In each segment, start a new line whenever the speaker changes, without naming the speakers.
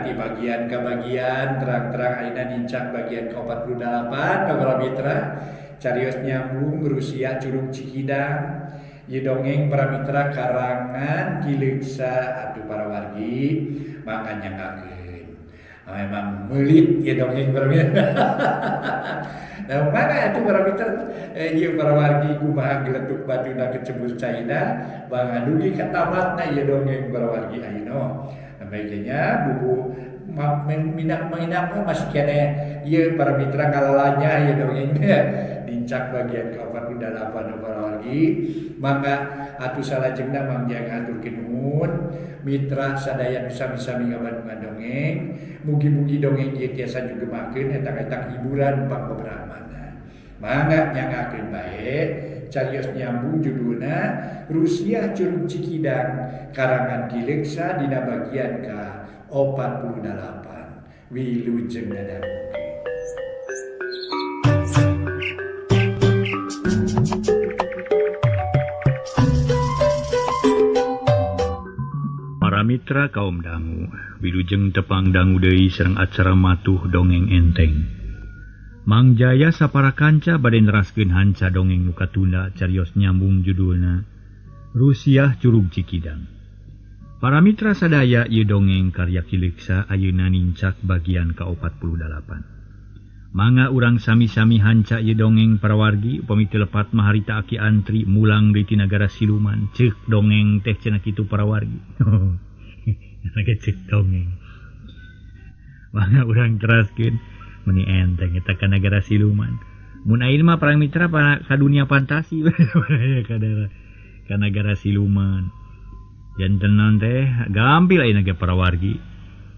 ti bagian ke bagian terang-terang ayeuna nincak bagian ke-48 para mitra carios nyambung Rusia Curug Cikidang ieu dongeng para mitra karangan Kileksa atuh para wargi maka nyangakeun memang meulit ieu dongeng para mitra. Nah, mana atuh para mitra ieu para wargi kumaha geletuk bajuna kecebur caina bang dugi ka tamatna ieu dongeng para wargi ayeuna. Baiknya buku minat masih kene ieu para mitra ngalalanya ieu dongengna dincak bagian ke-48 para wargi mangga atuh salajengna mangjang aturkeun nuhun mitra sadaya nu sami-sami ngabandungan dongeng mugi-mugi dongeng ieu tiasa jugemakeun eta-eta hiburan pangbeberamana mangga nyangakeun bae carios nyambung judulna Rusia Curug Cikidang karangan Kileksa dina bagian ke-48 Wilujeng Dadamuke.
Para mitra kaum dangu wilujeng tepang dangu deui sareng acara matuh dongeng enteng. Mang Jaya sapara kanca bade neraskeun hanca dongeng nu katunda carios nyambung judulna Rusia Curug Cikidang. Para mitra sadaya ieu dongeng karya Kileksa ayeuna nincak bagian ke-48. Mangga urang sami-sami hanca ieu dongeng para wargi upami teu lepat maharita Aki Antri mulang deui ti nagara siluman ceuk dongeng teh cenah kitu para wargi. Nage ceuk dongeng. Mangga urang teraskeun meni enteng eta ka nagara siluman. Mun ayeuna mah para mitra ka dunia fantasi ka nagara siluman. Jantenan teh gampil ayeuna ge para wargi.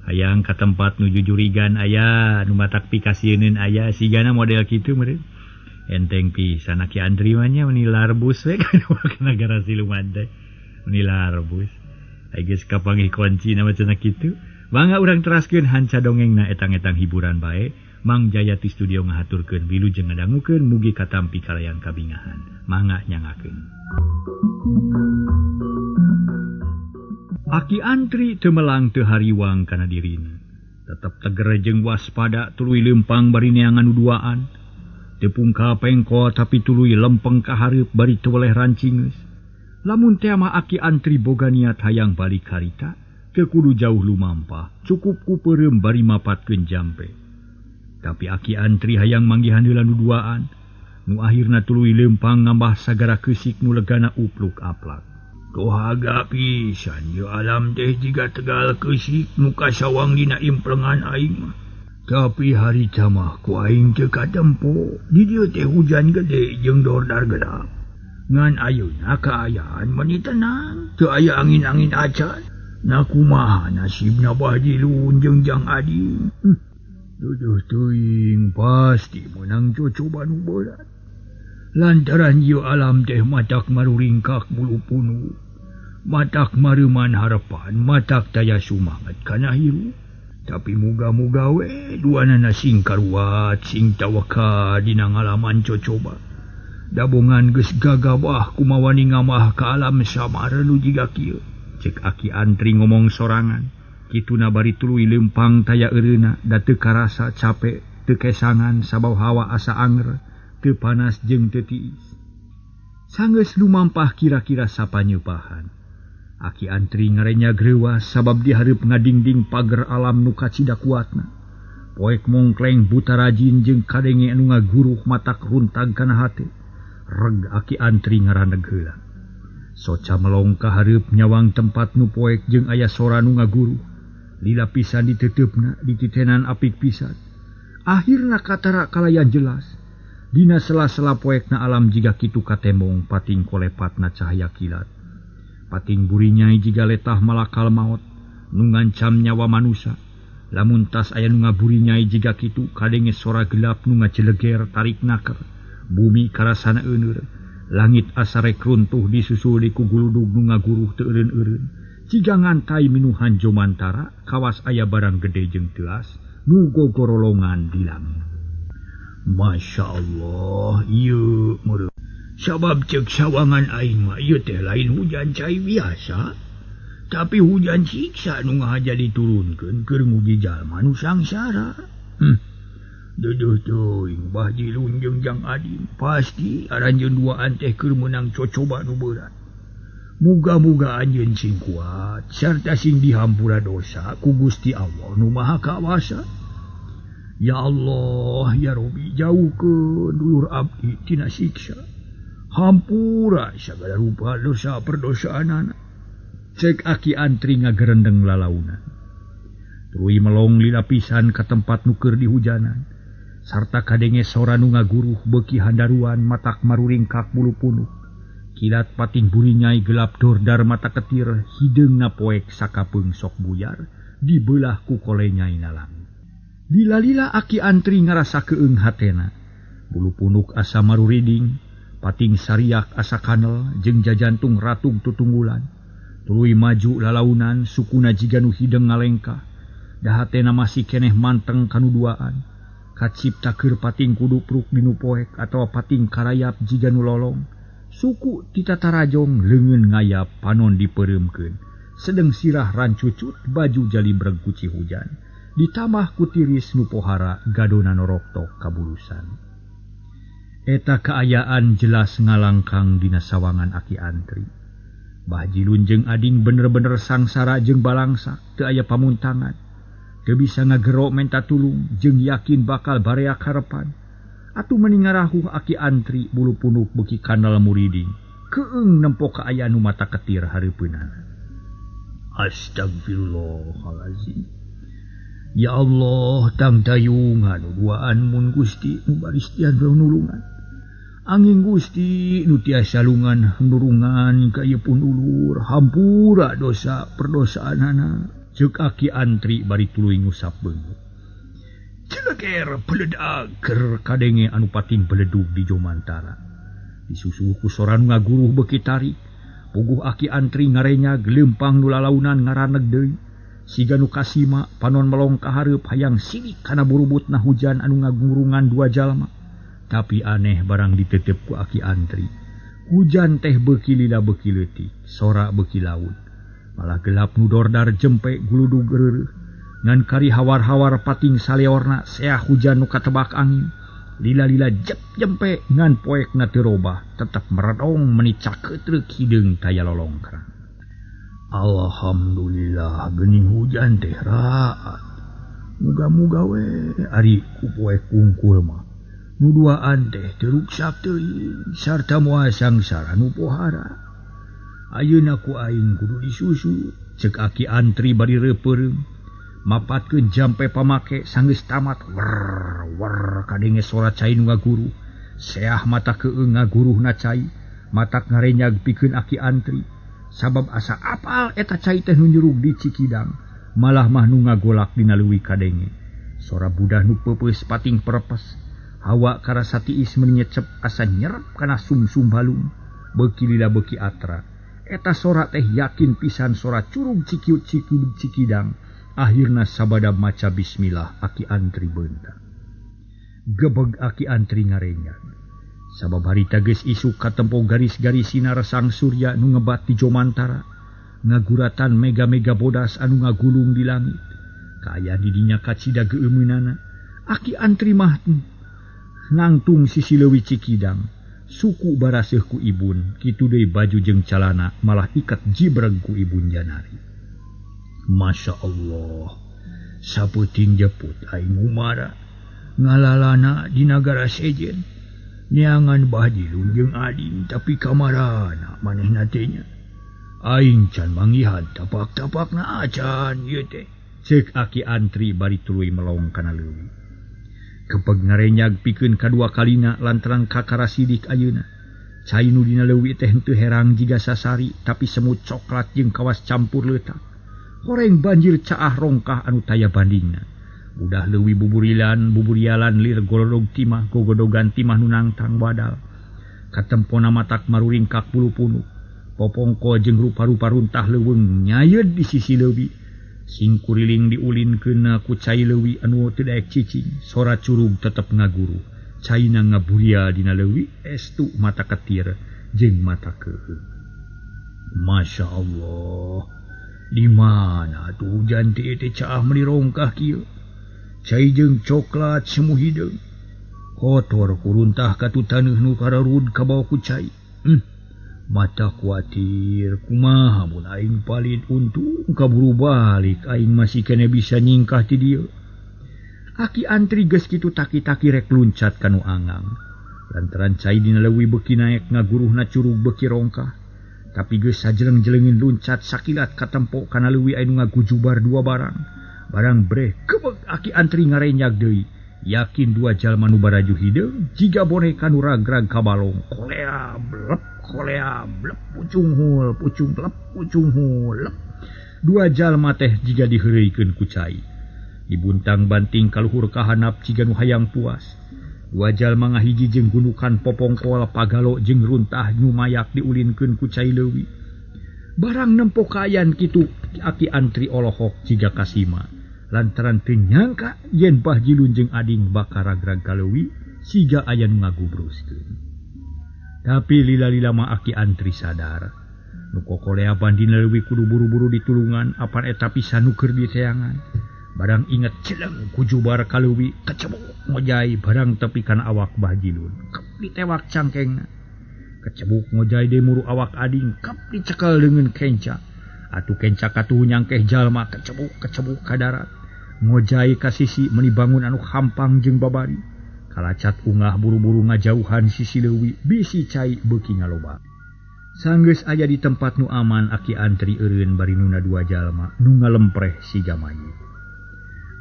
Hayang ka tempat nuju jurigan aya nu matak pikasieun aya sigana model kitu meureun. Enteng pisan Aki Andri mah nya meni larbus we ka nagara siluman teh. Meni larbus. Aya geus kapanggih kunci na cenah kitu. Mangga urang teraskeun hanca dongengna etang-etang hiburan bae. Mang Jaya ti studio ngahaturkeun wilujeng ngadangukeun mugi katampi kalayan kabingahan. Mangga nyangakeun. Aki Antri teu melang teu hariwang kana dirina. Tetep teger jeung waspada tuluy leumpang bari neangan duaan. Teu pungkal pengko tapi tuluy lempeng ka hareup bari teu weleh rancingeus. Lamun teh mah Aki Antri boga niat hayang balik harita, teu kudu jauh lumampah, cukup ku peureum bari mapatkeun jampe. Tapi Aki Antri hayang manggihan heula nu duaan, nu akhirna tuluy leumpang ngambah sagara keusik nu legana upluk aplak. Tohaga pisan ieu alam teh jiga tegal keusik nu kasawang dina implengan aing mah. Tapi harita mah ku aing teu katempo, di dieu teh hujan gede jeung dordar gedap. Ngan ayeuna kaayaan meni tenang, teu aya angin-angin acan. Na kumaha nasibna Bahjilun jeung Jang Adi? Duduh teuing pasti menang cocoba nu berat. Lantaran ieu alam teh matak maruringkak mulu punu. Matak mareuman harapan, matak daya sumanget kana hirup. Tapi muga-muga we duanana sing karuat, sing tawaka dina ngalaman cocoba. Dabongan geus gagabah kumawani ngamah ka alam samar nu jiga kieu. Cek Aki Antri ngomong sorangan. Kituna bari tuluy leumpang taya eureuna da teu karasa capek, teu kesangan sabab hawa asa anger, teu panas jeung teu tiis. Sanggeus lumampah kira-kira sapanyeupahan. Aki Antri ngarenya greuwas sabab di hareup ngadingding pager alam nu kacida kuatna. Poek mongkleng buta rajin jeung kadenge anu ngaguruh matak runtag kana hate. Reg Aki Antri ngaraneg heula. Soca melong ka hareup nyawang tempat nu poek jeung aya sora nu ngaguruh. Lila pisan diteteupna dititenan apik pisan. Akhirna katara kalayan jelas. Dina sela-sela poekna alam jiga kitu katembong pating kolepatna cahaya kilat. Pating burinyai jiga letah malakal maut nu ngancam nyawa manusia. Lamun tas aya nu ngaburinyai jiga kitu kadenge sora gelap nu ngaceleger tarik naker. Bumi karasana euneur. Langit asarek runtuh disusul di kuguludug nu ngaguruh teu eureun-eureun. Ciga ngantai minuhan jomantara kawas aya barang gede jeung telas nu gogorolongan di langit. Masya Allah, ieu meureun. Sabab cek sawangan aing mah ieu teh lain hujan cai biasa. Tapi hujan siksa nu ngahaja diturunkeun keur nguji jalma nu sangsara. Duduh teuing Mbah Jilun jeung Jang Ading pasti aranjeun duaan teh keur meunang cocoba nu berat. Muga-muga anjeun sing kuat sarta sing dihampura dosa ku Gusti Allah nu Maha Kawasa. Ya Allah, ya Robbi, jauhkeun dulur abdi tina siksa. Hampura sagala rupa dosa perdosaanana. Cek Aki Antri ngagerendeng lalaunan. Tuluy melong lila pisan ka tempat nu keur dihujanan. Sarta kadenge sora nu ngaguruh beuki handaruan matak maruringkak bulu punuk. Kilat pating burinyai gelap dordar mata ketir hideungna poek sakapeung sok buyar dibelah ku kolenyai nalang. Lila-lila Aki Antri ngarasa keung hatena. Bulu punuk asa maruriding, pating sariak asa kanel jeung jajantung ratung tutunggulan. Tuluy maju lalaunan sukuna jiga nu hideung ngalengkah. Da hatena masih keneh manteng kanu duaan. Kacipta keur pating kudupruk dinu poek atawa pating karayap jiga nu lolong. Suku ti tatarajong leungeun ngayap panon dipeureumkeun. Sedeng sirah rancucut baju jalibreg ku Cihujan. Ditambah ku tiris nu pohara gadona noroktok kabulusan. Eta kaayaan jelas ngalangkang dina sawangan Aki Antri. Mbah Jilun jeung Ading bener-bener sangsara jeung balangsa teu aya pamuntangan. Teu bisa ngagero menta tulung jeung yakin bakal bareak harepan. Atuh mending ngarahuh Aki Antri bulu punuk beuki kanal muriding. Keung nempo kaayaan nu mata ketir hareupeunana. Astagfirullahalazim. Ya Allah, tang dayungan nu duaan mun Gusti nu baristian nulungan. Angin Gusti nu tiasa lungan nurungan ka ieu pun ulur hampura dosa perdosaanana. Ceuk Aki Antri bari tuluy ngusap beungeut. Celeker peledag keur kadenge anu pating beledug di Jomantara. Disusuh ku sora nu ngaguruh beuki tarik. Puguh Aki Antri ngarenyag leumpang nu lalaunan ngaraneg deui. Siga nu kasima panon melong ka hareup hayang silik kana burubutna hujan anu ngagurungan dua jalma. Tapi aneh barang ditetep ku Aki Antri. Hujan teh beuki lila beuki leutik, sora beuki laut. Malah gelap nu dordar jempe guludug reureuh. Ngan kari hawar-hawar pating saleorna seah hujan nu katebak angin. Lila-lila jep jempe ngan poekna teu robah tetep meredong meni cakeutreuk hideung taya lolongkrang. Alhamdulillah geuning hujan teh raat. Muga-muga we ari ku poek kungkul mah. Nu duaan teh teu ruksak teuing sarta moal sangsara nu pohara. Ayeuna ku aing kudu disusu, ceuk Aki Antri bari reupeureum. Mapatkeun jampe pamake sanggeus tamat wer kadenge sora cai nu ngaguruh. Seah mata keung ngaguruhna cai, matak ngarenyag pikeun Aki Antri. Sabab asa apal eta cai teh nu nyurug di Cikidang, malah mah nu ngagolak dina leuwih kadenge. Sora budah nu peupeus pating perepes. Hawa karasa tiis menyecep asa nyerep kana sumsum balung. Beuki lila beuki atra. Eta sora teh yakin pisan sora curug cikiut-cikiut Cikidang. Akhirna sabada maca bismillah Aki Antri beunta. Gebeg Aki Antri ngarenyag. Sabab harita geus isuk katempo garis-garisina resang surya nu ngebat di Jomantara. Ngaguratan mega-mega bodas anu ngagulung di langit. Kaya didinya kacida geumeunana. Aki Antri mah nangtung sisi leuwih Cikidang. Suku baraseuh ku ibun, kitu deui baju jeung calana malah iket jibreg ku ibun janari. Masya Allah, sapeuting jeput aing umara ngalalana di nagara sejen. Neangan Mbah Jilun jeung Ading tapi kamarana manehna teh nya. Aing can manggihan tapak-tapakna acan ieu teh. Ceuk Aki Antri bari tuluy melong kana leuwih. Kepeg ngarenyag pikeun kadua kalina lantaran kakara sidik ayeuna. Cai nu dina leuwih teh henteu herang jiga sasari tapi semut coklat jeung kawas campur leutak. Horeng banjir caah rongkah anu taya bandingna. Udah leuwih buburialan lir golodog timah gogodogan timah nu nangtang badal. Katempona matak maruringkak bulu punuk. Popongko jeung rupa-rupa runtah leuweung nyayeud di sisi leuwih. Sing kuriling diulinkeun ku cai leuwih anu teu daek cicing, sora curug tetep ngaguru. Caina ngaburia dina leuwih estu mata ketir jeung mata keung. Masya Allah. Di mana tuh janti teh caah meuli rongkah kieu? Cai jeung coklat semu hideung. Kotor kuruntah ka tu taneuh nu kararud ka bawah ku cai. Mata kuatir kumaha mun aing palid untung kaburu balik aing masih kene bisa nyingkah ti dieu. Aki antri geus kitu taki-taki rek luncat kanu angang. Lantaran cai dina leuwih beuki naek ngaguruhna curug beuki rongkah. Tapi geus sajeleng-jelengin luncat sakilat katempo kana leuwih anu ngagujubar dua barang. Barang breh kebeg aki antri ngarenyag deui. Yakin dua jalma nu baraju hideung jiga boneka nu ragrag kabalong. Kolea blep pucung hul pucung lep pucung hul lep. Dua jalma teh jiga diheureuikeun ku cai. Dibuntang banting kaluhur kahanap jiga nu hayang puas. Dua jalma ngahiji jeung gunukan popongkol pagalo jeung runtah nu mayak diulinkeun ku cai leuwih. Barang nempo kaayan kitu aki antri olohok jiga kasima. Lantaran teu nyangka yen Bah Jilun jeung ading bakal ragrag ka leuwih siga aya nu ngagubruskeun. Tapi lila-lila mah aki antri sadar. Nu kokolea bandina leuwih kudu buru-buru ditulungan apan eta pisan nu keur diteangan. Barang inget celeng kujubar ka leuwih kecebuk ngojay barang tepi kana awak Bah Jilun. Kep ditewak cangkengna. Kecebuk ngojay deui muru awak ading kep dicekel dengan kenca. Atuh kenca katuh nyangkeh jalma kecebuk ka darat. Ngojay ka sisi meuni bangun anu hampang jeung babari. Kalacat ungah buru-buru ngajauhan sisi leuwih bisi cai beuki ngaloba. Sanggeus aya di tempat nu aman aki antri eureun bari nuna dua jalma nu ngalempreh siga mayit.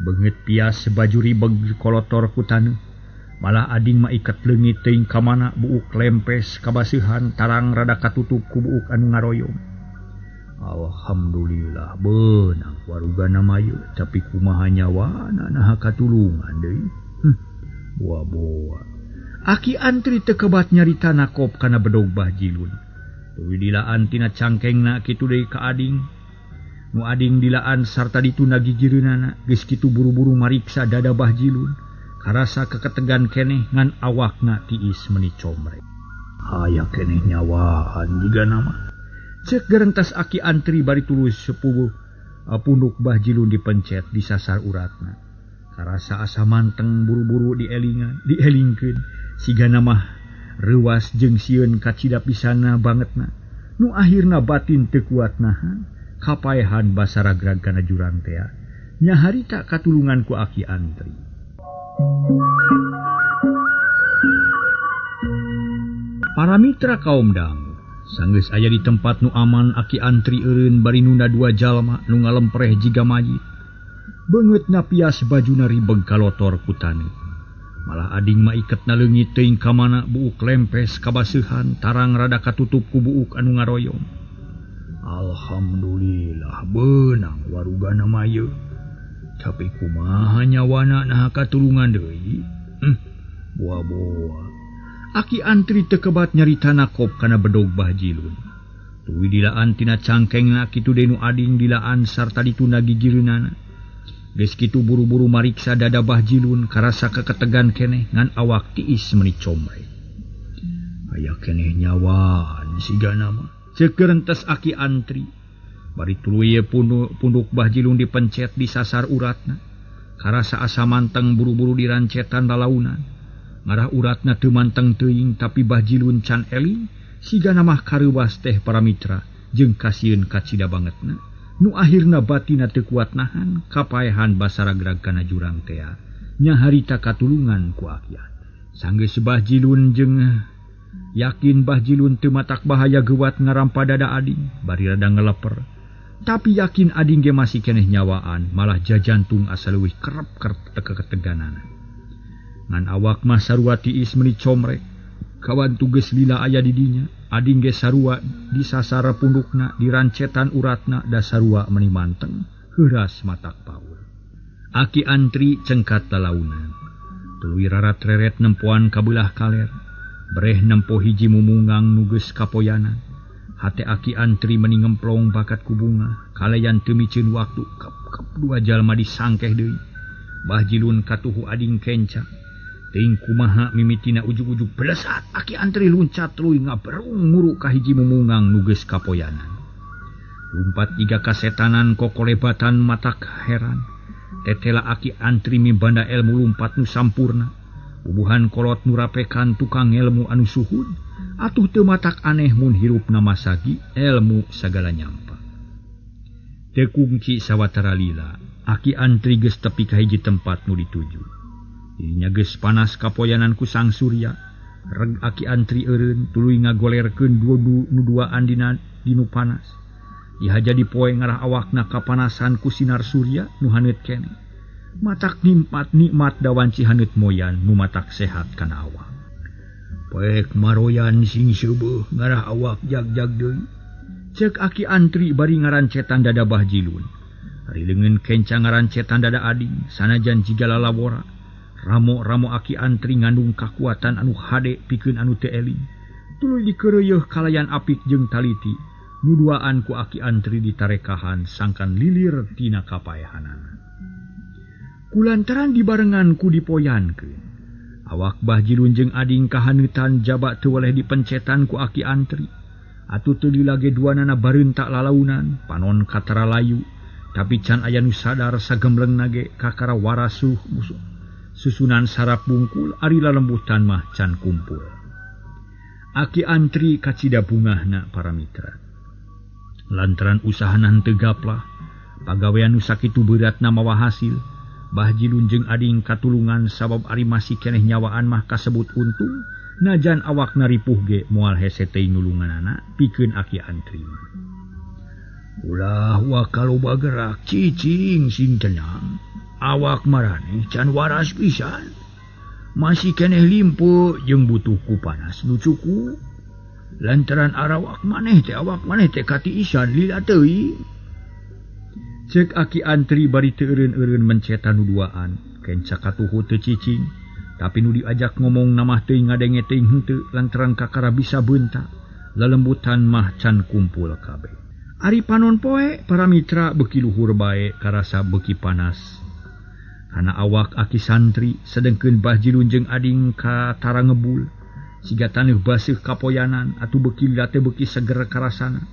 Beungeut pias baju ribeg kolotor ku taneuh. Malah ading mah iket leungit teuing ka mana buuk lempes kabaseuhan tarang rada katutup ku buuk anu ngaroyong. Alhamdulillah beunang warugana mayu tapi kumaha nyawana naha katulungan deui. Boa-boa. Aki antri teu kebat nyarita nakop kana bedog Bah Jilun. Tuluy dilaan tina cangkengna kitu deui ka ading. Nu ading dilaan sarta dituna gigireunana geus kitu buru-buru mariksa dada Bah Jilun. Karasa keketegan keneh ngan awakna tiis meuni comrek. Aya keneh nyawaan jiga nama. Cek gerentas aki antri bari tuluy sepuh punduk Bah Jilun dipencet disasar uratna. Karasa asa manteng buru-buru dielingkeun sigana mah reuas jeung sieun kacida pisanna bangetna. Nu akhirna batin teu kuat nahan. Kapaehan basa ragrag kana jurang teh nya harita katulungan ku aki antri. Para mitra kaum dangu sanggeus aya di tempat nu aman aki antri eureun bari nunda dua jalma nu ngalempreh jiga mayit. Beungeutna pias bajuna ribeg kalotor ku taneuh. Malah ading mah iketna leungit teuing ka mana buuk lempes kabaseuhan tarang rada katutup ku buuk anu ngaroyong. Alhamdulillah beunang warugana mayu. Tapi kumaha nyawana naha katulungan deui. Boa-boa. Aki antri teu kebat nyarita nakop kana bedog Bah Jilun. Tuluy dilaan tina cangkengna kitu deui nu ading dilaan sarta ditunda gigireunana. Geus kitu buru-buru mariksa dada Bah Jilun karasa keketegan keneh ngan awak tiis meuni comrek. Aya keneh nyawaan sigana mah. Cek gerentas aki antri. Bari tuluy punduk Bah Jilun dipencet disasar uratna. Karasa asa manteng buru-buru dirancetan lalaunan. Ngarah uratna teu manteng teuing tapi Bah Jilun can eling sigana mah kareuwas teh para mitra jeung kasieun kacida bangetna. Nu akhirna batina teu kuat nahan kapaehan basa ragrag kana jurang teh nya harita katulungan ku aki. Sanggeus Bah Jilun jeung yakin Bah Jilun teu matak bahaya geuwat ngarampa dada ading bari rada ngeleper. Tapi yakin ading ge masih keneh nyawaan malah jajantung asa leuwih kerep-kerep teu keteganana. Ngan awak mah sarua tiis meuni comrek. Kawan tugas lila aya di dinya. Ading ge sarua disasar pundukna dirancetan uratna da sarua meuni manteng heuras matak paur. Aki antri cengkat lalaunan. Tuluy rarat reret nempoan kabelah kaler. Breh nempo hiji mumungang nu geus kapoyanan. Hate aki antri meuni ngemplong bakat ku bunga. Kalayan teu miceun waktu kep dua jalma disangkeh deui. Bah Jilun katuhu ading kenca. Teuing kumaha mimitina ujug-ujug pelesat aki antri luncat tuluy ngaberung muru ka hiji mumungang nu geus kapoyanan. Lumpat jiga kasetanan kokolebatan matak heran. Tetela Aki Antri mibanda ilmu lumpat nu sampurna. Bubuhan kolot nurapekan tukang ilmu anu suhud. Atuh teu matak aneh mun hirup nama sagi ilmu sagala nyampa. Tekungci sawatara lila. Aki Antri geus tepi ka hiji tempat nu dituju. Dirinya geus panas kapoyanan ku sang surya. Reg Aki Antri eureun tuluy ngagolerkeun duaan dinu panas. Ihaja dipoe ngarah awakna kapanasan ku sinar surya nu haneut keneh. Matak nikmat dawanci haneut moyan nu matak sehat kana awak. Poek maroyan sing seubeuh ngarah awak jag-jag deui. Ceuk Aki Antri bari ngarancetan dada Bahjilun. Ari leungeun kenca ngarancetan dada Ading sanajan jiga lalawora. Ramo Aki Antri ngandung kakuatan anu hade pikeun anu teu eling. Tuluy dikeureueuh kalayan apik jeung taliti. Nuduaan ku Aki Antri ditarekahan sangkan lilir tina kapaehanana. Kulantaran dibarengan ku dipoyankeun. Awak Bahjilun jeung Ading kahaneutan jaba teu weleh dipencetan ku Aki Antri. Atuh teu dilage duanana bareuntak lalaunan panon katara layu. Tapi can aya nu sadar sagemlengna ge kakara warasuh musuh. Susunan sarap bungkul ari lalembutan mah can kumpul. Aki Antri kacida bungahna para mitra. Lantaran usahanan teu gaplah, pagawean nu sakitu beuratna mawa hasil, Bahjilun jeung Ading katulungan sabab ari masih keneh nyawaan mah kasebut untung, najan awakna ripuh ge moal hese teuing nulunganana pikeun Aki Antri. Ulah wakaloba gerak cicing sing tenang. Awak marane can waras pisan. Masih keneh limpo jeung butuh ku panas nu cukup. Lantaran awak maneh teh katiisan lila teuing. Ceuk Aki Antri bari teu eureun-eureun mencetan nuduaan. Kenca katuhu teu cicing. Tapi nu diajak ngomong namah teuing ngadenge teuing henteu lantaran kakara bisa beuntak. Lalembutan mah can kumpul kabeh. Ari panon poe para mitra beuki luhur bae karasa beuki panas. Kana awak Aki Santri sedengkeun Bahjilun jeung Ading katara ngebul. Siga taneuh baseuh kapoyanan atuh beuki lila teh beuki seger karasana.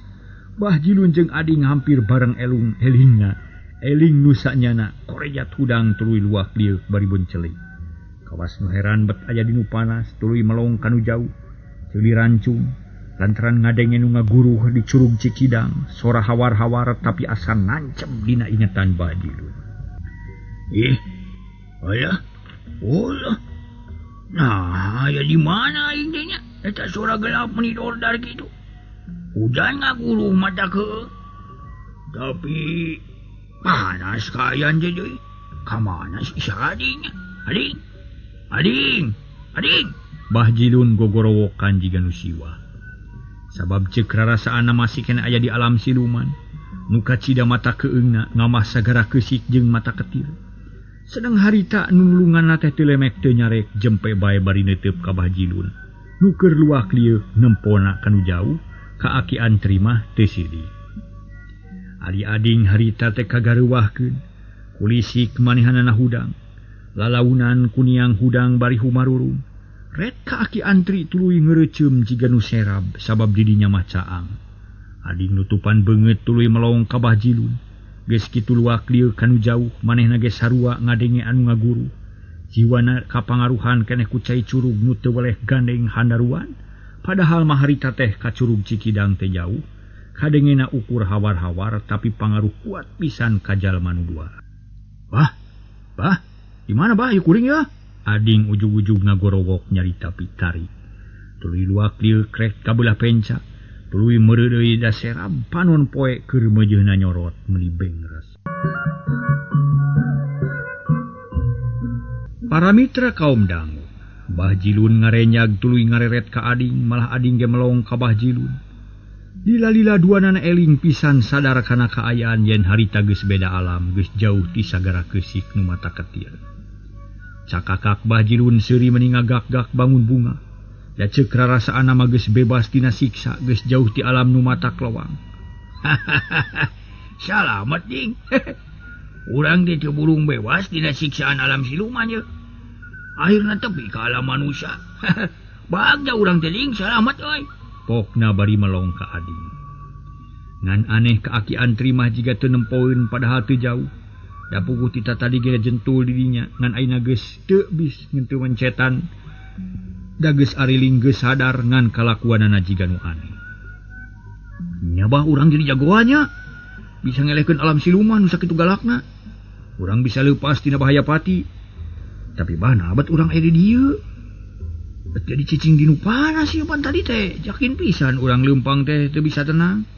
Bahjilun jeung Ading hampir bareng elingna. Eling nu sanyana korejat hudang tuluy luak lieu bari boncelik. Kawas nu heran bet aya dinu panas tuluy melong kanu jauh. Ceuli rancung lantaran ngadenge nu ngaguruh di Curug Cikidang. Sora hawar-hawar tapi asa nancem dina ingatan Bahjilun. Ayah, nah, ya di mana indahnya? Eta suara gelap menidor dari gitu. Hujan ngaguruh mata ke. Tapi panas kayan jadi. Kamana si Adingnya? Ading. Bahjilun gogorowokan jiga nu siwa. Sabab ceuk rarasaanna masih kena aya di alam siluman. Nu kacida mata keungna ngamah sagara keusik jeung mata ketir. Sedang harita nulungan teh teu lemek teu nyarek jempe bae bari neuteup ka Bahjilun. Nu keur luak lieu nempona kanu jauh ka Aki Antri mah teu sidi. Ari Ading harita teh kagareuwahkeun kulisik manehanana hudang. Lalaunan kuniang hudang bari humarurum. Ret ka Aki Antri tuluy ngeureeceum jiga nu serab sabab didinya mah caang. Ading nutupan beungeut tuluy melong ka Bahjilun. Geus kitu luak lieu kanu jauh manehna ge sarua ngadenge anu ngaguru. Jiwana kapangaruhan keneh ku cai curug nu teu weleh gandeng handaruan. Padahal mah harita teh ka Curug Cikidang teh jauh. Kadengena ukur hawar-hawar tapi pangaruh kuat pisan ka jalma nu dua. Bah, di mana bah ieu kuring ya? Ading ujug-ujug ngagorowok nyarita pitari. Tuluy luak lieu krek ka beulah penca. Tuluy meureuh deui da serab panon poe keur meujeuhna nyorot meuli bengres. Para mitra kaum dangu, Bahjilun ngarenyag tuluy ngareret ka Ading, malah Ading ge melong ka Bahjilun. Lila-lila duanana eling pisan sadar kana kaayaan yen harita geus beda alam, geus jauh ti sagara keusik nu mata ketir. Cakakak Bahjilun seuri meuni ngagak-gak bangun bunga. Ya ceuk rarasaanna mah geus bebas tina siksa, geus jauh ti alam nu mata klewang. Salamet ding. Urang teh teu burung bebas tina siksaan alam siluman ye. Akhirna tepi ka alam manusia. Bagja urang teh ding salamet euy. Pokna bari melong ka Ading. Ngan aneh ke aki antri mah jika teu nempoeun padahal teu jauh. Da puguh tita tadi ge jentul dirinya ngan ayeuna geus teu bis ngan teu mencetan. Da geus ariling geus sadar ngan kalakuanana jiga nu aneh. Nya bah urang jadi jagoannya. Bisa ngelehkeun alam siluman nu sakitu galakna. Urang bisa leupas tina bahaya pati. Tapi bana abad urang aya di dieu. Bet jadi cicing dinu panas ieu pan tadi teh. Yakin pisan urang leumpang teh teu bisa tenang.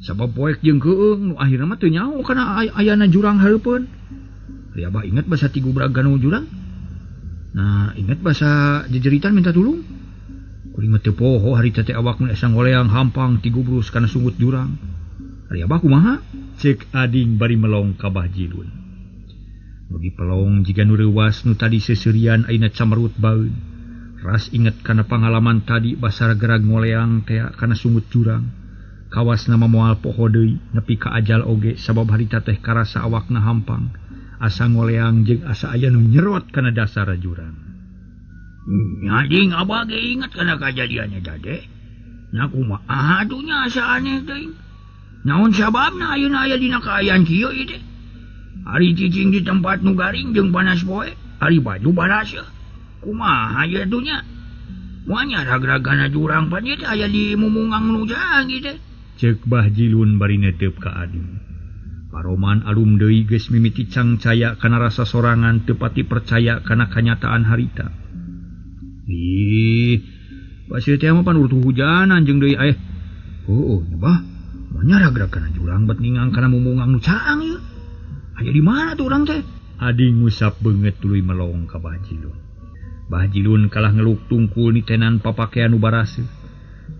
Sabab poek jeung keung nu akhirna mah teu nyaho kana ayana jurang hareupeun. Ari abah inget basa Tigu Braga nu jurang. Nah, inget basa jejeritan minta tulung. Kuring teu poho hari teh awak mun asa ngoleang hampang tigubrus kana sungut jurang. Ari abah kumaha? Cek ading bari melong ka Bah Jilun. Mugi pelong jiga nu reuwas nu tadi seuseurean ayeuna camerut baeun. Ras inget kana pangalaman tadi basara gerag ngoleang teh kana sungut jurang. Kawas nama moal poho deui nepi ka ajal oge sabab harita teh karasa awakna hampang. Asa ngoleang jeung asa aya nu nyerot kana dasar jurang. Nyading abah ge inget kana kajadiannya dade. Nya kumaha atunya asa aneh teh. Naon sababna ayeuna aya dina kaayaan kieu ieu teh? Ari cicing di tempat nu garing jeung panas poe, ari baju baraseuh. Kumaha ieu atunya? Moal nyarag-ragana jurang pan ieu teh aya di mumungang nu jang ieu teh. Cek Bah Jilun bari netep ka ading. Paroman alum deui geus mimiti cangcaya kana rasa sorangan teu pati percaya kana kanyataan harita. Ih, pasir teh mah pan urut hujanan jeung deui aya. Heueuh nya bah, moal nyarag-rag kana jurang bet ningang kana mumungang nu caang ieu. Aya di mana tuh urang teh? Ading ngusap beungeut tuluy melong ka Bah Jilun. Bah Jilun kalah ngeluk tungkul nitenan papakean nu baraseuh.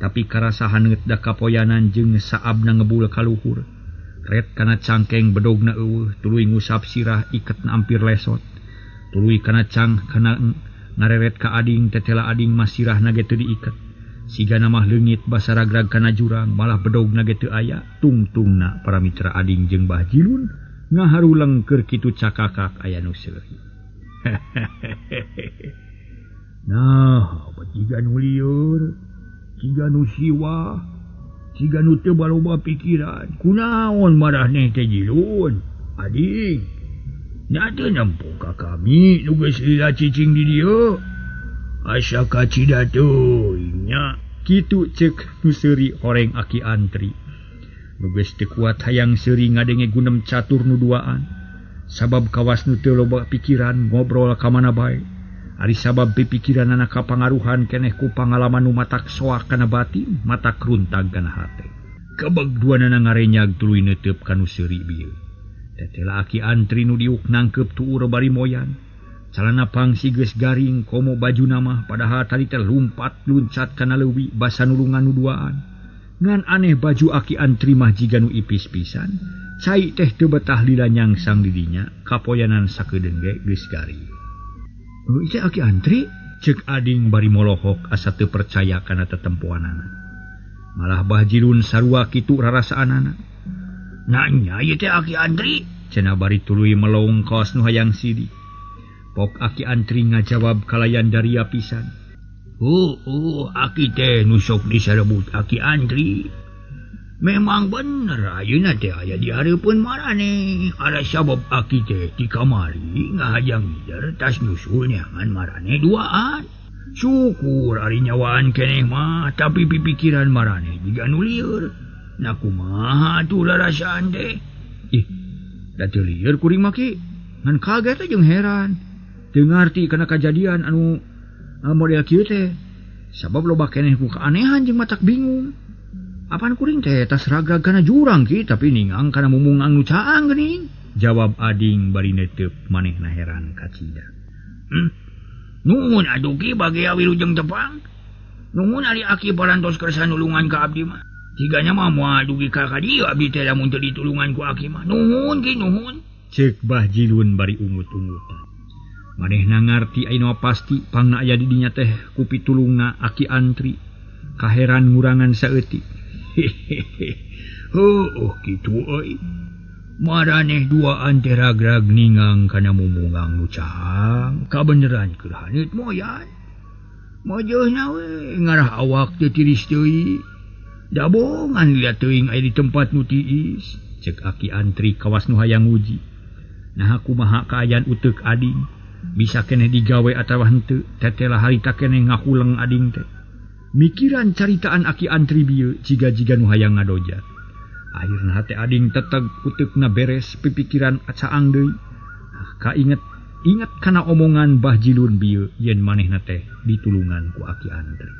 Tapi karasa haneut da kapoyanan jeung saabna ngebul ka luhur. Ret kana cangkeng bedogna eueuh tuluy ngusap sirah iketna ampir lesot. Tuluy kana kana ngareret ka ading tetela ading mah sirahna ge teu diiket. Sigana mah leungit basa ragrag kana jurang malah bedogna ge teu aya. Tungtungna para mitra ading jeung Bah Jilun ngaharuleng keur kitu cakakak aya nu seuleuh. Nah, batiga nu lieur, tiga nu siwa, tiga nu teu baloba pikiran. Kunaon marahne teh Jilun? Ading, nya teu nempo ka kami nu geus lila cicing di dieu. Asa kacida teuing nya. Kitu ceuk nu seuri horeng aki antri. Nu geus teu kuat hayang seuri ngadenge gunem catur nu duaan. Sabab kawas nu teu loba pikiran ngobrol ka mana bae. Ari sabab pipikiranana kapangaruhan keneh ku pangalaman nu matak soak kana batin, matak runtag kana hate. Kebeg duanana ngarenyag tuluy neuteup ka nu seuri bieu. Tetela aki antri nu diuk nangkep tuur bari moyan. Calana pangsi geus garing komo bajuna mah padahal tadi teh lumpat luncat kana leuwih basa nulungan nu duaan. Ngan aneh baju aki antri mah jiga nu ipis pisan. Cai teh teu betah lila nyangsang di dinya, kapoyanan sakedeung ge geus garing. Ieu aki antri, cek ading bari molohok asa teu percaya kana tetempoanana. Malah Bah Jilun sarua kitu rarasaanana. Nanya ieu teh aki antri, cenah bari tuluy melong kaos nu hayang sidi. Pok aki antri ngajawab kalayan daria pisan. Aki teh nu sok disarebut aki antri. Memang bener ayeuna teh aya di hareupeun marane. Ada sabab aki teh di kamari ngahajang ngider tas nyusul neangan marane duaan. Syukur ari nyawaan keneh mah tapi pipikiran marane jiga nu lieur. Na kumaha atuh rarasaan teh? Ih, da teu lieur kuring mah ki. Ngan kaget jeung heran. Teu ngarti kana kajadian anu model kieu teh. Sabab loba keneh ku kaanehan jeung matak bingung. Apaan kuring teh tas ragrag kana jurang ki tapi ningang kana mumungang nu caang geuning. Jawab ading bari neuteup manehna heran kacida. Nuhun atuh ki bage wilujeng tepang. Nuhun ari aki parantos kersa nulungan ka abdi mah. Tiganya mah moal dugi ka dieu abdi teh lamun teu ditulungan ku aki mah. Nuhun ki nuhun. Ceuk Bah Jilun bari ungut-ungutan. Manehna ngarti ayeuna pasti pangna aya di dinya teh ku pitulungna aki antri. Kaheran ngurangan saeutik. Kitu euy. Maraneh duaan teh ragrag ningang kana mumungang nu caang. Kabeneran keur haneut moyan. Mojeuhna we ngarah awak teh tiris deui. Dabongan liat teuing aya di tempat nu tiis, cek Aki Antri kawas nu hayang uji. Nah kumaha kaayaan uteuk ading, bisa keneh digawe atawa henteu, tetelah harita keneh ngahuleng ading teh. Mikiran caritaan Aki Antri bieu jiga-jiga nu hayang ngadoja. Akhirna hate ading teteg uteukna beres pipikiran acaang deui. Kainget kana omongan Bah Jilun bieu yen manehna teh ditulungan ku Aki Antri.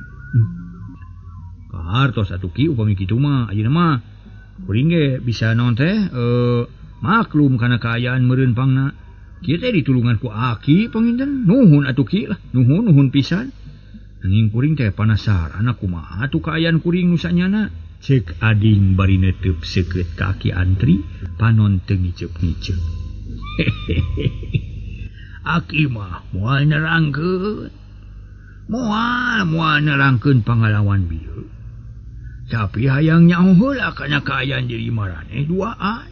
Kahartos atuh Ki upami kitu mah ayeuna mah kuring ge bisa naon teh maklum kana kaayaan meureun pangna. Kieu teh ditulungan ku Aki panginten. Nuhun atuh Ki lah, nuhun pisan. Nanging kuring teh panasaran kumaha atuh kaayaan kuring nu sanyana. Cek ading bari neuteub seukeut ka Aki Antri panon teu ngiceup-ngiceup. Aki mah moal nerangkeun. Moal nerangkeun pangalawan bieu. Tapi hayang nyaho heula kana kaayaan diri maraneh duaan.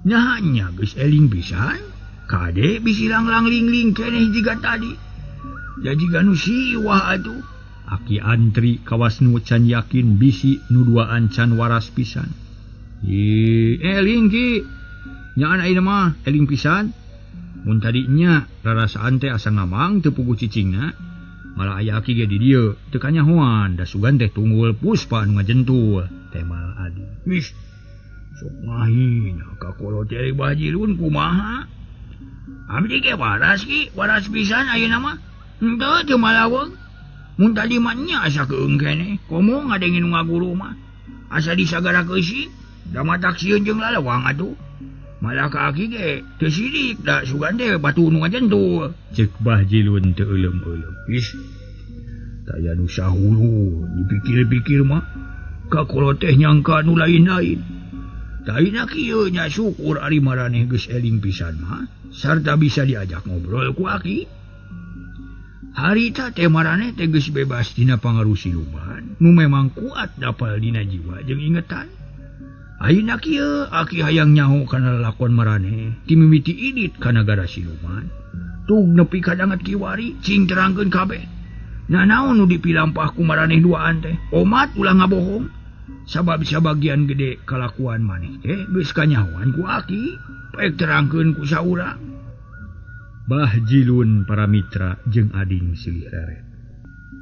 Nyahanya geus eling pisan, kade bisi langling-ling keneh jiga tadi. Jadi ganu siwah atuh. Aki Antri kawas nu can yakin bisi nu duaan can waras pisan. Eling Ki. Nyaan ayeuna mah eling pisan. Mun tadinya rarasaan teh asa ngamang teu puguh cicingna. Malah aya Aki ge di dieu teu kanyahoan da sugan teh tunggul Puspa nu ngajentul teh mal adi. Wis sok ngahina ka kolot teh Bah Jilun kumaha? Abdi ge waras Ki, waras pisan ayeuna mah. Henteu teu malaweng. Mun tadi mah nya asa keung keneh, komo ngadengin ngaguru mah. Asa disagara keusik, da matak sieun jeung lalawang atuh. Malah ka Aki ge teu sirik da sugan teh batu nu ngajentul. Cek Bah Jilun teu eulem-eulem. Is taya nu sahulu dipikir-pikir mah ka kolot teh nyangka nu lain-lain. Taina kieu nya syukur ari maraneh geus eling pisan mah sarta bisa diajak ngobrol ku Aki. Harita teh maraneh teh geus bebas dina pangaruh siluman nu memang kuat dapal dina jiwa jeung ingetan. Ayeuna kieu Aki hayang nyaho kana lalakon maraneh ti mimiti idit ka nagara siluman. Tug nepi ka danget kiwari cing terangkeun kabeh. Nah naon nu dipilampah ku maraneh duaan teh? Omat ulah ngabohong. Sabab sabagian gede kalakuan maneh teh geus kanyahoan ku Aki, paek terangkeun ku saurang. Bah Jilun para mitra jeung ading silih reret.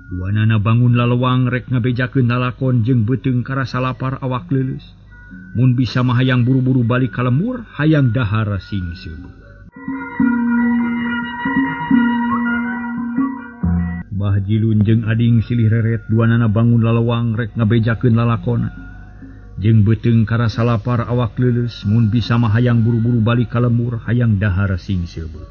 Duanana bangun lalewang rek ngabejakeun lalakon jeung beuteung karasa lapar awak leuleus. Mun bisa mah hayang buru-buru balik ka lembur, hayang dahar sing seubeuh. Bah Jilun jeung ading silih reret duanana bangun lalewang rek ngabejakeun lalakonna. Jeung beuteung karasa lapar awak leuleus, mun bisa mah hayang buru-buru balik ka lembur, hayang dahar sing seubeuh.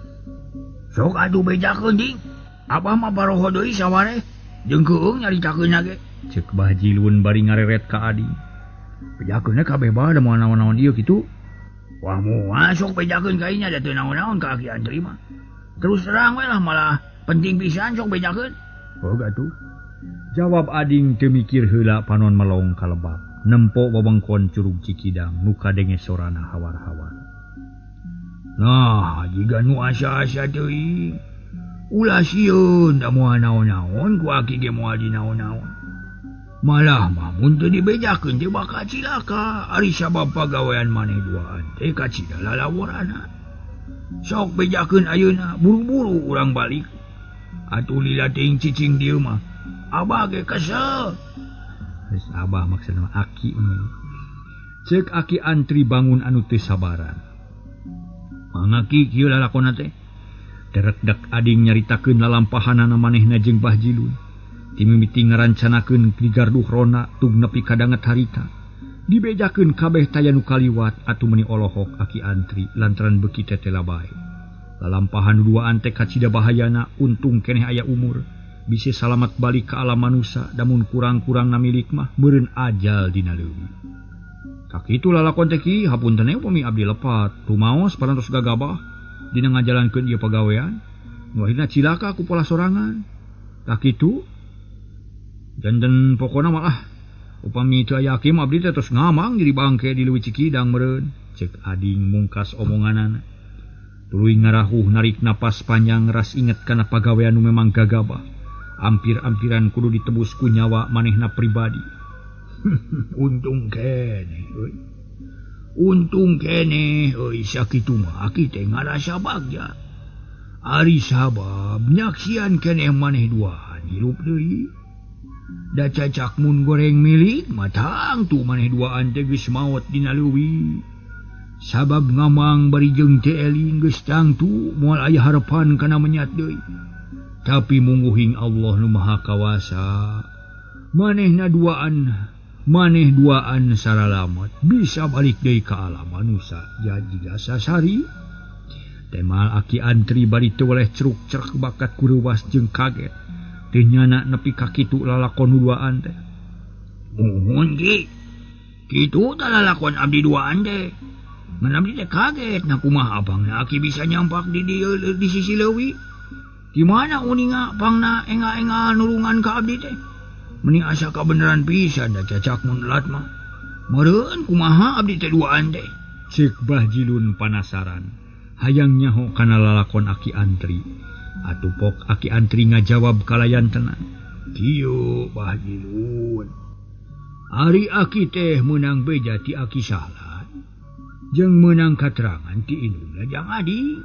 Sok atuh bejakeun ding. Abah mah paroho deui sawareh, jeung keung nyaritakeunna ge. Cek Bah Jilun bari ngareret ka ading. Bejakeunna kabeh bae da moal naon-naon ieu kitu. Wah moal sok bejakeun ka ieu nya da teu naon-naon ka Aki Antri mah. Terus terang we lah malah penting pisan sok bejakeun. Oh gatuh. Jawab ading teu mikir heula panon melong ka lebab. Nempo wewengkon Curug Cikidang nu kadenge sorana hawar-hawar. Nah, jiga nu asa-asa teuing. Ulah sieun da moal naon-naon ku Aki ge moal dinaon-naon. Malah mah mun teu dibejakeun teh bakal cilaka ari sabab pagawean maneh duaan teh kacida lalaworana. Sok bejakeun ayeuna buru-buru urang balik. Atuh lila teuing cicing dieu mah abah ge kesel. Geus abah maksudna Aki mah. Ceuk Aki Antri bangun anu teu sabaran. Mangga Ki kieu lalakonna teh. Derekdak ading nyaritakeun lalampahanana manehna jeung Bah Jilun. Timimiti ngarancanakeun digarduh rona tug nepi ka danget harita. Dibejakeun kabeh taya nu kaliwat atuh meuni olohok Aki Antri lantaran beuki teh tela bae. Lalampahan duaan teh kacida bahayana untung keneh aya umur. Bisi salamat balik ka alam manusia damun kurang-kurang namilik mah meureun ajal dina leuwih. Sakitu lalakon teh Ki hapunten upami abdi lepat rumaos parantos gagabah dina ngajalankeun ieu pagawean. Nu akhirna cilaka ku pola sorangan. Sakitu janten pokona malah upami teu aya Aki mah abdi teh tos ngamang jadi bangke di leuwih Cikidang meureun. Cek ading mungkas omonganana. Tuluy ngarahuh narik napas panjang ras inget kana pagawean nu memang gagabah. Ampir-ampiran kudu ditebus ku nyawa manehna pribadi. Untung kene euy. Untung kene euy sakitu mah aki teh ngarasa bagja. Ari sabab nyaksian keneh maneh duaan hirup deui. Da cacak mun goreng milik matang tu maneh duaan teh geus maot dina leuwih. Sabab ngamang bari jeung teh eling geus tangtu moal aya harepan kana menyat deui. Tapi mungguhing Allah nu Maha Kawasa, maneh duaan saralamat bisa balik deui ka alam manusia jadi sasari. Temal aki antri bari teu weleh ceruk-ceruk bakat kureuwas jeung kaget. Teu nyana nepi ka kitu lalakon duaan teh. Muhun ki. Kitu tah lalakon abdi duaan teh. Ngan abdi teh kaget na kumaha abangna aki bisa nyampak di sisi leuwih. Di mana uninga pangna enga-enga nulungan ka abdi teh. Meni asa kabeneran pisan da cacak mun lat mah. Meureun kumaha abdi teh duaan teh. Ceuk Bahjilun panasaran. Hayang nyaho kana lalakon aki antri. Atupok aki antri ngajawab kalayan tenang. Kieu Bahjilun. Ari aki teh meunang beja ti aki salah. Jeung meunang katerangan ti indungna jang ading.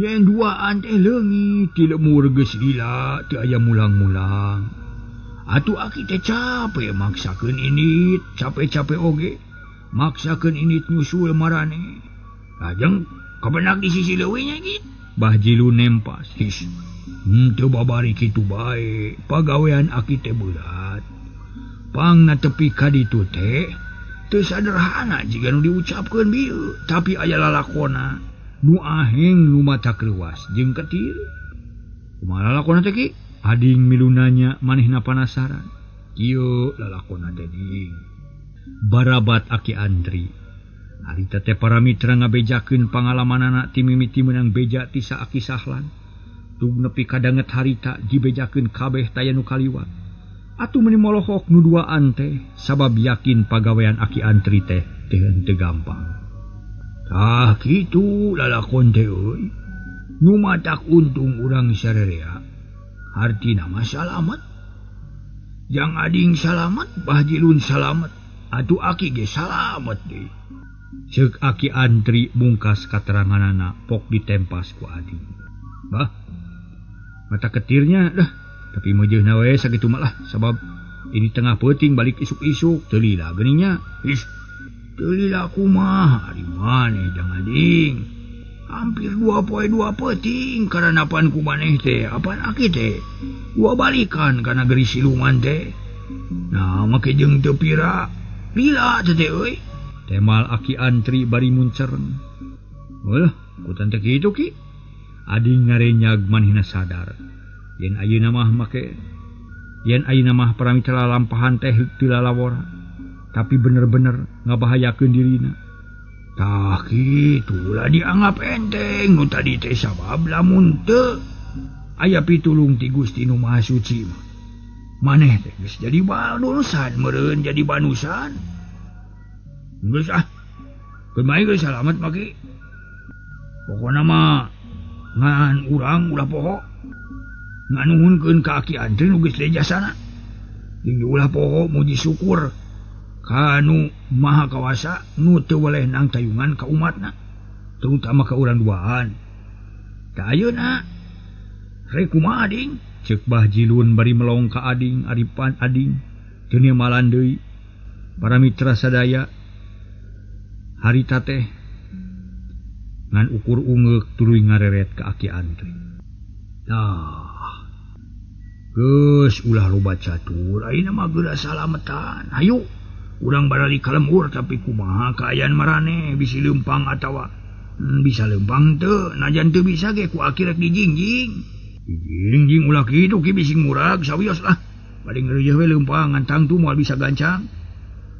Yen duaan teh leungit ti lemur geus gila teu aya mulang-mulang. Atuh aki teh capek maksakeun init, capek-capek oge. Maksakeun init nyusul marane. Lajeng kabenak di sisi leuwihnya gitu. Bahjilun nempas. Teu babari kitu bae. Pagawean aki teh berat. Pangna tepi ka ditu teh teu saderhana jiga nu diucapkeun bieu. Tapi aya lalakonna nu aheng nu mata kreuwas jeung ketir. Kumaha lalakonna teh ki? Ading milu nanya manehna panasaran. Ieu lalakonna teh ding. Barabat aki antri. Ari teh para mitra ngabejakeun pangalamanana ti mimiti meunang beja ti saaki sahlan. Tug nepi ka danget harita dibejakeun kabeh taya nu kaliwat. Atuh meuni molohok nu duaan teh sabab yakin pagawean aki antri teh teu gampang. Tah kitu lalakon teh euy. Nu matak untung urang sarerea. Hartina mah salamet. Jang ading salamet, Bahjilun salamet. Atuh aki ge salamet deui. Ceuk aki antri mungkas kateranganana pok ditempas ku ading. Bah, mata ketirnya dah, tapi meujeuhna we sakitu mah lah, sabab ini tengah peuting balik isuk-isuk teu lila geuningnya. Teu lila kumaha ari maneh jang ading. Hampir 2 poe 2 peuting karana pan ku maneh teh, apan aki teh 2 balikan kana geri siluman teh. Nah, make jeung teu pira lila teh euy. Temal aki antri bari muncereng. Wah, kutan teh kitu ki. Ading ngarenyag manehna sadar. Yen ayeuna mah paramitra lampahan teh teu lalawora. Tapi bener-bener ngabahayakeun dirina. Tah kitu lah dianggap enteng nu tadi teh sabab lamun teu aya pitulung ti Gusti Nu Maha Suci mah. Maneh teh geus jadi banusan meureun jadi banusan. Geus keun geus salamet maki. Pokona mah ngan urang ulah poho. Nganuhunkeun ka aki antri nu geus lejasana. Jeung ulah poho muji syukur ka Nu Maha Kawasa nu teu weleh nang tayungan ka umatna, terutama ka urang duaan. Da ayeuna rek kumaha ading? Ceuk Bahjilun bari melong ka ading, aripan ading teu niamalan deui. Para mitra sadaya harita teh ngan ukur ungeuk tuluy ngareret ka aki antri. Nah, geus ulah loba catur, ayeuna mah geura salametan. Hayu, urang barari ka lembur tapi kumaha kaayaan marane bisi leumpang atawa bisa leumpang teu, najan teu bisa ge ku aki rek dijingjing. Dijingjing ulah kitu ki bisi murag sawios lah. Bari ngeureujeuh we leumpang ngan tangtu moal bisa gancang.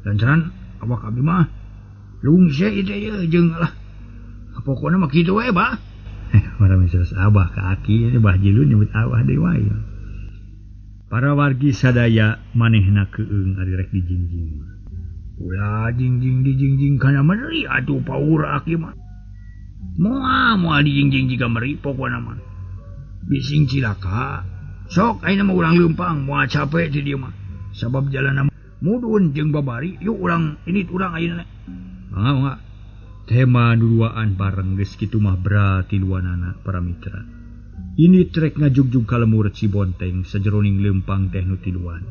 Lantaran awak abdi mah lungse itu ya jeung lah. Pokona mah kitu we, Bah. Para mistros abah ka aki Bahjilun nyebut abah deui wae. Para wargi sadaya manehna keueung ari rek dijingjing. Ulah jingjing kana meri atuh paur aki mah. Moal dijingjing jiga meri pokona mah. Bising cilaka. Sok ayeuna mah urang leumpang moal capek ti dieu mah. Sabab jalanna Mudun jeung babari, yuk urang ini urang ayeuna. Mangga. Tema duaan bareng geus kitu mah berarti luanana para mitra. Ini trek ngajugjug ka lemur Cibonteng sajeroning leumpang teh nu tiluan.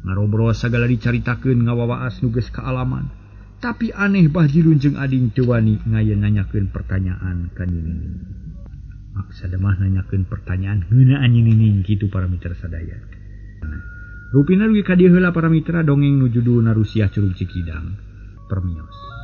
Ngarobrol sagala dicaritakeun ngawawaas nu geus kaalaman. Tapi aneh Bahjilun jeung ading teu wani ngayen nanyakeun pertanyaan ka Nining. Maksada mah nanyakeun pertanyaan heunaan Nining kitu para mitra sadaya. Rupina dugi ka dieu heula para mitra dongeng nu judulna Rusiah Curug Cikidang. Permios.